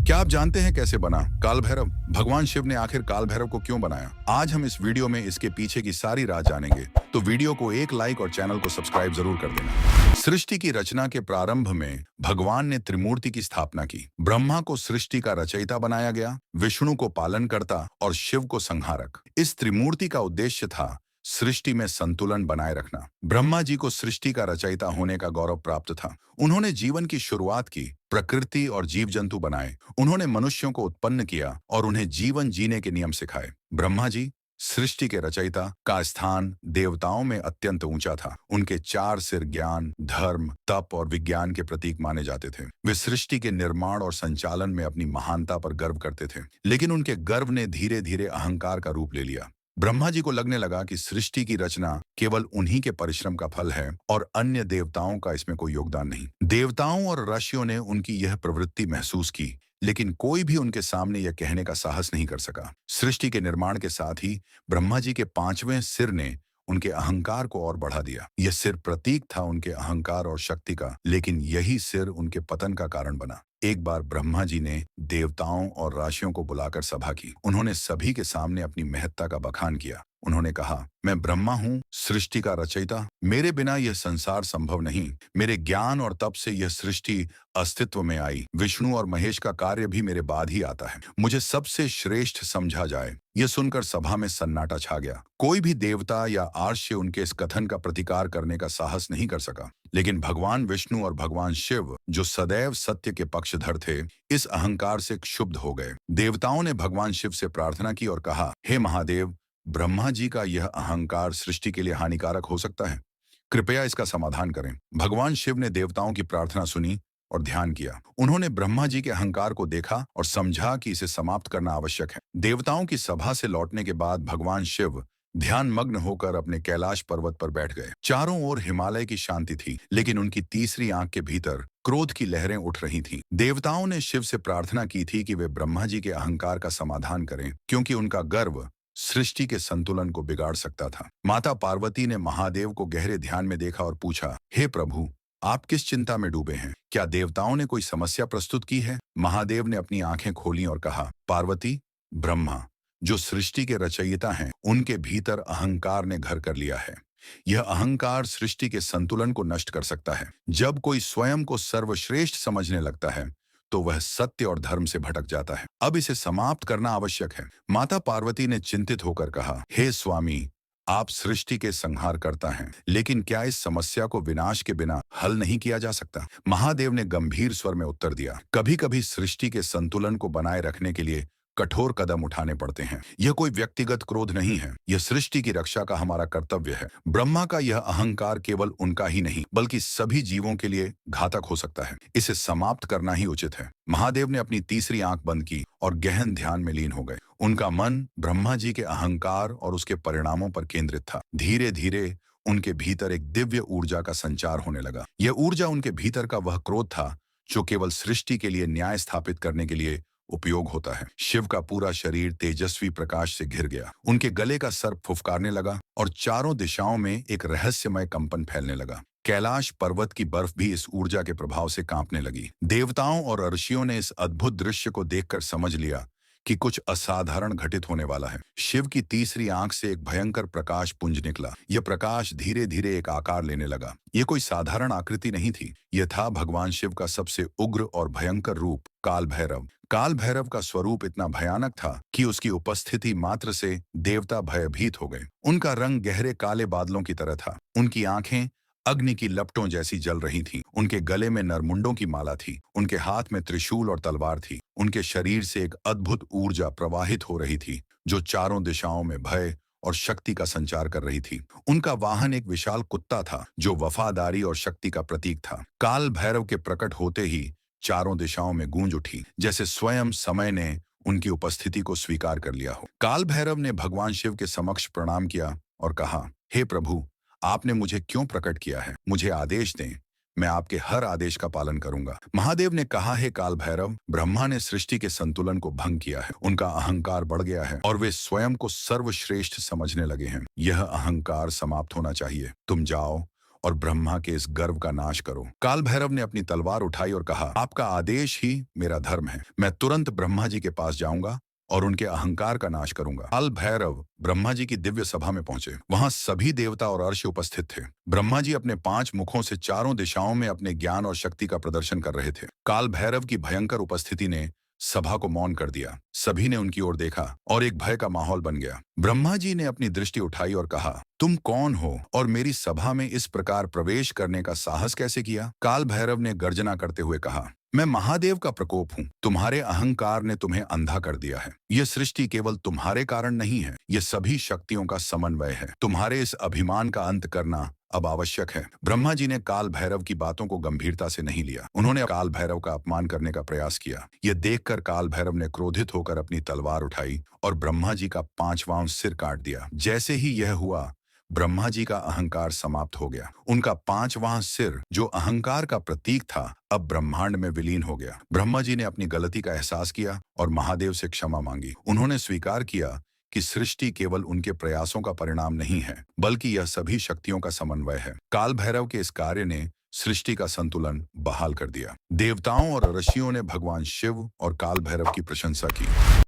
क्या आप जानते हैं कैसे बना काल भैरव? भगवान शिव ने आखिर काल भैरव को क्यों बनाया? आज हम इस वीडियो में इसके पीछे की सारी राज जानेंगे। तो वीडियो को एक लाइक और चैनल को सब्सक्राइब जरूर कर देना। सृष्टि की रचना के प्रारंभ में भगवान ने त्रिमूर्ति की स्थापना की। ब्रह्मा को सृष्टि का रचयिता बनाया गया, विष्णु को पालनकर्ता और शिव को संहारक। इस त्रिमूर्ति का उद्देश्य था सृष्टि में संतुलन बनाए रखना। ब्रह्मा जी को सृष्टि का रचयिता होने का गौरव प्राप्त था। उन्होंने जीवन की शुरुआत की, प्रकृति और जीव जंतु बनाए। उन्होंने मनुष्यों को उत्पन्न किया और उन्हें जीवन जीने के नियम सिखाए। ब्रह्मा जी सृष्टि के रचयिता का स्थान देवताओं में अत्यंत ऊंचा था। उनके चार सिर ज्ञान, धर्म, तप और विज्ञान के प्रतीक माने जाते थे। वे सृष्टि के निर्माण और संचालन में अपनी महानता पर गर्व करते थे, लेकिन उनके गर्व ने धीरे धीरे अहंकार का रूप ले लिया। ब्रह्मा जी को लगने लगा कि सृष्टि की रचना केवल उन्हीं के परिश्रम का फल है और अन्य देवताओं का इसमें कोई योगदान नहीं। देवताओं और ऋषियों ने उनकी यह प्रवृत्ति महसूस की, लेकिन कोई भी उनके सामने यह कहने का साहस नहीं कर सका। सृष्टि के निर्माण के साथ ही ब्रह्मा जी के पांचवें सिर ने उनके अहंकार को और बढ़ा दिया। यह सिर प्रतीक था उनके अहंकार और शक्ति का, लेकिन यही सिर उनके पतन का कारण बना। एक बार ब्रह्मा जी ने देवताओं और राशियों को बुलाकर सभा की। उन्होंने सभी के सामने अपनी महत्ता का बखान किया। उन्होंने कहा, मैं ब्रह्मा हूँ, सृष्टि का रचयिता। मेरे बिना यह संसार संभव नहीं। मेरे ज्ञान और तप से यह सृष्टि अस्तित्व में आई। विष्णु और महेश का कार्य भी मेरे बाद ही आता है। मुझे सबसे श्रेष्ठ समझा जाए। यह सुनकर सभा में सन्नाटा छा गया। कोई भी देवता या आर्ष्य उनके इस कथन का प्रतिकार करने का साहस नहीं कर सका। लेकिन भगवान विष्णु और भगवान शिव, जो सदैव सत्य के पक्षधर थे, इस अहंकार से क्षुब्ध हो गए। देवताओं ने भगवान शिव से प्रार्थना की और कहा, हे महादेव, ब्रह्मा जी का यह अहंकार सृष्टि के लिए हानिकारक हो सकता है। कृपया इसका समाधान करें। भगवान शिव ने देवताओं की प्रार्थना सुनी और ध्यान किया। उन्होंने ब्रह्मा जी के अहंकार को देखा और समझा कि इसे समाप्त करना आवश्यक है। देवताओं की सभा से लौटने के बाद भगवान शिव ध्यान मग्न होकर अपने कैलाश पर्वत पर बैठ गए। चारों ओर हिमालय की शांति थी, लेकिन उनकी तीसरी आंख के भीतर क्रोध की लहरें उठ रही थीं। देवताओं ने शिव से प्रार्थना की थी कि वे ब्रह्मा जी के अहंकार का समाधान करें, क्योंकि उनका गर्व सृष्टि के संतुलन को बिगाड़ सकता था। माता पार्वती ने महादेव को गहरे ध्यान में देखा और पूछा, हे प्रभु, आप किस चिंता में डूबे हैं? क्या देवताओं ने कोई समस्या प्रस्तुत की है? महादेव ने अपनी आंखें खोली और कहा, पार्वती, ब्रह्मा जो सृष्टि के रचयिता हैं, उनके भीतर अहंकार ने घर कर लिया है। यह अहंकार सृष्टि के संतुलन को नष्ट कर सकता है। जब कोई स्वयं को सर्वश्रेष्ठ समझने लगता है, तो वह सत्य और धर्म से भटक जाता है। अब इसे समाप्त करना आवश्यक है। माता पार्वती ने चिंतित होकर कहा, हे स्वामी, आप सृष्टि के संहार करता हैं, लेकिन क्या इस समस्या को विनाश के बिना हल नहीं किया जा सकता? महादेव ने गंभीर स्वर में उत्तर दिया, कभी कभी सृष्टि के संतुलन को बनाए रखने के लिए कठोर कदम उठाने पड़ते हैं। यह कोई व्यक्तिगत क्रोध नहीं है, यह सृष्टि की रक्षा का हमारा कर्तव्य है। ब्रह्मा का यह अहंकार केवल उनका ही नहीं, बल्कि सभी जीवों के लिए घातक हो सकता है। इसे समाप्त करना ही उचित है। महादेव ने अपनी तीसरी आंख बंद की और गहन ध्यान में लीन हो गए। उनका मन ब्रह्मा जी के अहंकार और उसके परिणामों पर केंद्रित था। धीरे धीरे उनके भीतर एक दिव्य ऊर्जा का संचार होने लगा। यह ऊर्जा उनके भीतर का वह क्रोध था जो केवल सृष्टि के लिए न्याय स्थापित करने के लिए उपयोग होता है। शिव का पूरा शरीर तेजस्वी प्रकाश से घिर गया। उनके गले का सर्प फुफकारने लगा और चारों दिशाओं में एक रहस्यमय कंपन फैलने लगा। कैलाश पर्वत की बर्फ भी इस ऊर्जा के प्रभाव से कांपने लगी। देवताओं और ऋषियों ने इस अद्भुत दृश्य को देखकर समझ लिया कि कुछ असाधारण घटित होने वाला है। शिव की तीसरी आंख से एक भयंकर प्रकाश पुंज निकला। यह प्रकाश धीरे धीरे एक आकार लेने लगा। यह कोई साधारण आकृति नहीं थी, यह था भगवान शिव का सबसे उग्र और भयंकर रूप, काल भैरव। काल भैरव का स्वरूप इतना भयानक था कि उसकी उपस्थिति मात्र से देवता भयभीत हो गए। उनका रंग गहरे काले बादलों की तरह था। उनकी आंखें अग्नि की लपटों जैसी जल रही थीं। उनके गले में नरमुंडों की माला थी। उनके हाथ में त्रिशूल और तलवार थी। उनके शरीर से एक अद्भुत ऊर्जा प्रवाहित हो रही थी, जो चारों दिशाओं में भय और शक्ति का संचार कर रही थी। उनका वाहन एक विशाल कुत्ता था, जो वफादारी और शक्ति का प्रतीक था। काल भैरव के प्रकट होते ही चारों दिशाओं में गूंज उठी, जैसे स्वयं समय ने उनकी उपस्थिति को स्वीकार कर लिया हो। काल भैरव ने भगवान शिव के समक्ष प्रणाम किया और कहा, हे प्रभु, आपने मुझे क्यों प्रकट किया है? मुझे आदेश दें, मैं आपके हर आदेश का पालन करूंगा। महादेव ने कहा, हे काल भैरव, ब्रह्मा ने सृष्टि के संतुलन को भंग किया है। उनका अहंकार बढ़ गया है और वे स्वयं को सर्वश्रेष्ठ समझने लगे हैं। यह अहंकार समाप्त होना चाहिए। तुम जाओ और ब्रह्मा के इस गर्व का नाश करो। काल भैरव ने अपनी तलवार उठाई और कहा, आपका आदेश ही मेरा धर्म है। मैं तुरंत ब्रह्मा जी के पास जाऊंगा और उनके अहंकार का नाश करूंगा। काल भैरव ब्रह्मा जी की दिव्य सभा में पहुंचे। वहां सभी देवता और अर्श उपस्थित थे। ब्रह्मा जी अपने 5 मुखों से चारों दिशाओं में अपने ज्ञान और शक्ति का प्रदर्शन कर रहे थे। काल भैरव की भयंकर उपस्थिति ने सभा को मौन कर दिया। सभी ने उनकी ओर देखा और एक भय का माहौल बन गया। ब्रह्मा जी ने अपनी दृष्टि उठाई और कहा, तुम कौन हो और मेरी सभा में इस प्रकार प्रवेश करने का साहस कैसे किया? काल भैरव ने गर्जना करते हुए कहा, मैं महादेव का प्रकोप हूँ। तुम्हारे अहंकार ने तुम्हें अंधा कर दिया है। यह सृष्टि केवल तुम्हारे कारण नहीं है, यह सभी शक्तियों का समन्वय है। तुम्हारे इस अभिमान का अंत करना अब आवश्यक है। ब्रह्मा जी ने काल भैरव की बातों को गंभीरता से नहीं लिया। उन्होंने काल भैरव का अपमान करने का प्रयास किया। यह देखकर काल भैरव ने क्रोधित होकर अपनी तलवार उठाई और ब्रह्मा जी का 5वां सिर काट दिया। जैसे ही यह हुआ, ब्रह्मा जी का अहंकार समाप्त हो गया। उनका 5वां सिर, जो अहंकार का प्रतीक था, अब ब्रह्मांड में विलीन हो गया। ब्रह्मा जी ने अपनी गलती का एहसास किया और महादेव से क्षमा मांगी। उन्होंने स्वीकार किया कि सृष्टि केवल उनके प्रयासों का परिणाम नहीं है, बल्कि यह सभी शक्तियों का समन्वय है। काल भैरव के इस कार्य ने सृष्टि का संतुलन बहाल कर दिया। देवताओं और ऋषियों ने भगवान शिव और काल भैरव की प्रशंसा की।